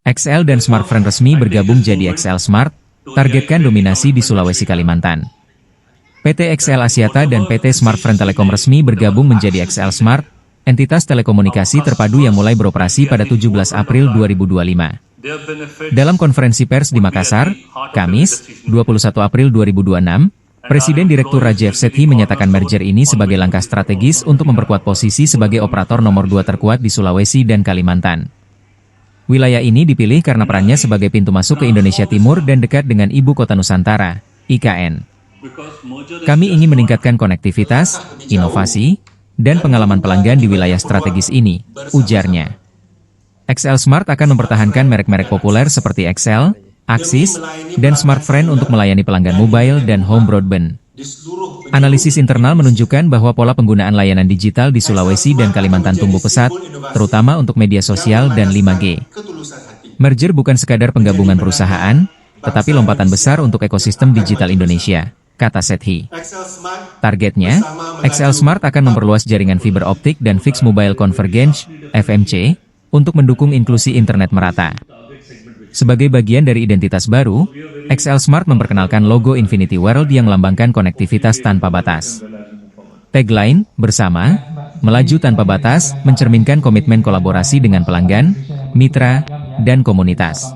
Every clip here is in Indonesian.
XL dan Smartfren resmi bergabung jadi XL Smart, targetkan dominasi di Sulawesi Kalimantan. PT XL Axiata dan PT Smartfren Telekom resmi bergabung menjadi XL Smart, entitas telekomunikasi terpadu yang mulai beroperasi pada 17 April 2025. Dalam konferensi pers di Makassar, Kamis, 21 April 2026, Presiden Direktur Rajeev Sethi menyatakan merger ini sebagai langkah strategis untuk memperkuat posisi sebagai operator nomor 2 terkuat di Sulawesi dan Kalimantan. Wilayah ini dipilih karena perannya sebagai pintu masuk ke Indonesia Timur dan dekat dengan Ibu Kota Nusantara, IKN. Kami ingin meningkatkan konektivitas, inovasi, dan pengalaman pelanggan di wilayah strategis ini, ujarnya. XL Smart akan mempertahankan merek-merek populer seperti XL, Axis, dan Smartfren untuk melayani pelanggan mobile dan home broadband. Analisis internal menunjukkan bahwa pola penggunaan layanan digital di Sulawesi dan Kalimantan tumbuh pesat, terutama untuk media sosial dan 5G. Merger bukan sekadar penggabungan perusahaan, tetapi lompatan besar untuk ekosistem digital Indonesia, kata Sethi. Targetnya, XL Smart akan memperluas jaringan fiber optik dan fixed mobile convergence, FMC, untuk mendukung inklusi internet merata. Sebagai bagian dari identitas baru, XL Smart memperkenalkan logo Infinity World yang melambangkan konektivitas tanpa batas. Tagline, bersama, melaju tanpa batas, mencerminkan komitmen kolaborasi dengan pelanggan, mitra, dan komunitas.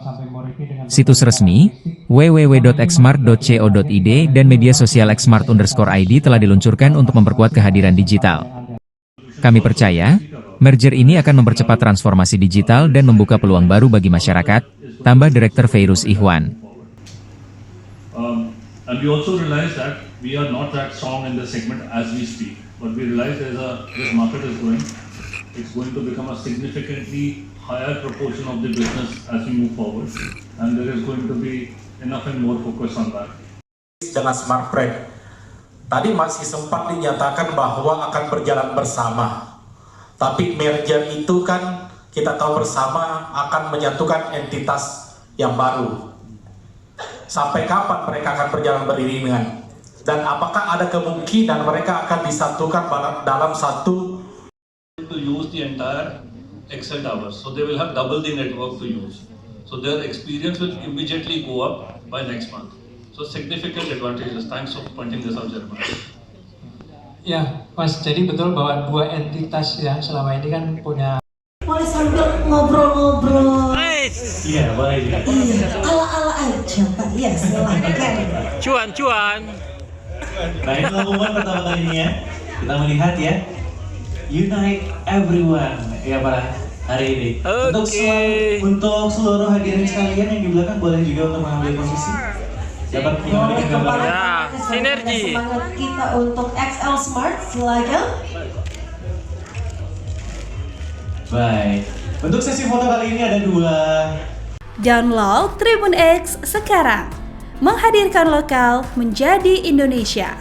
Situs resmi, www.xsmart.co.id dan media sosial xsmart_id telah diluncurkan untuk memperkuat kehadiran digital. Kami percaya, merger ini akan mempercepat transformasi digital dan membuka peluang baru bagi masyarakat, tambah Direktur Feiruz Ikhwan. And we also realize that we are not that strong in the segment as we speak, but we realize this market is growing. It's going to become a significantly higher proportion of the business as we move forward, and there is going to be enough and more focus on that. Dengan Smartfren, tadi masih sempat dinyatakan bahwa akan berjalan bersama, tapi merger itu kan kita tahu bersama akan menyatukan entitas yang baru. Sampai kapan mereka akan berjalan beriringan? Dan apakah ada kemungkinan mereka akan disatukan dalam satu? To use the entire XL towers, so they will have double the network to use. So their experience will immediately go up by next month. So significant advantages. Thanks for pointing this out, Jeremiah. Ya, Mas. Jadi betul bahwa dua entitas yang selama ini kan punya. Boleh sambil ngobrol-ngobrol. Iya, boleh juga. Iya, ala-ala aja, Pak. Iya, silakan. Cuan. Nah, ini pengumuman pertama kalinya kita melihat ya, unite everyone ya para hari ini. Untuk seluruh hadirin sekalian yang di belakang boleh juga untuk mengambil posisi. Dapat mengambil gambar. Ya, sinergi. Semangat kita untuk XL Smart, silakan. Baik, untuk sesi foto kali ini ada 2. Download Tribun X sekarang, menghadirkan lokal menjadi Indonesia.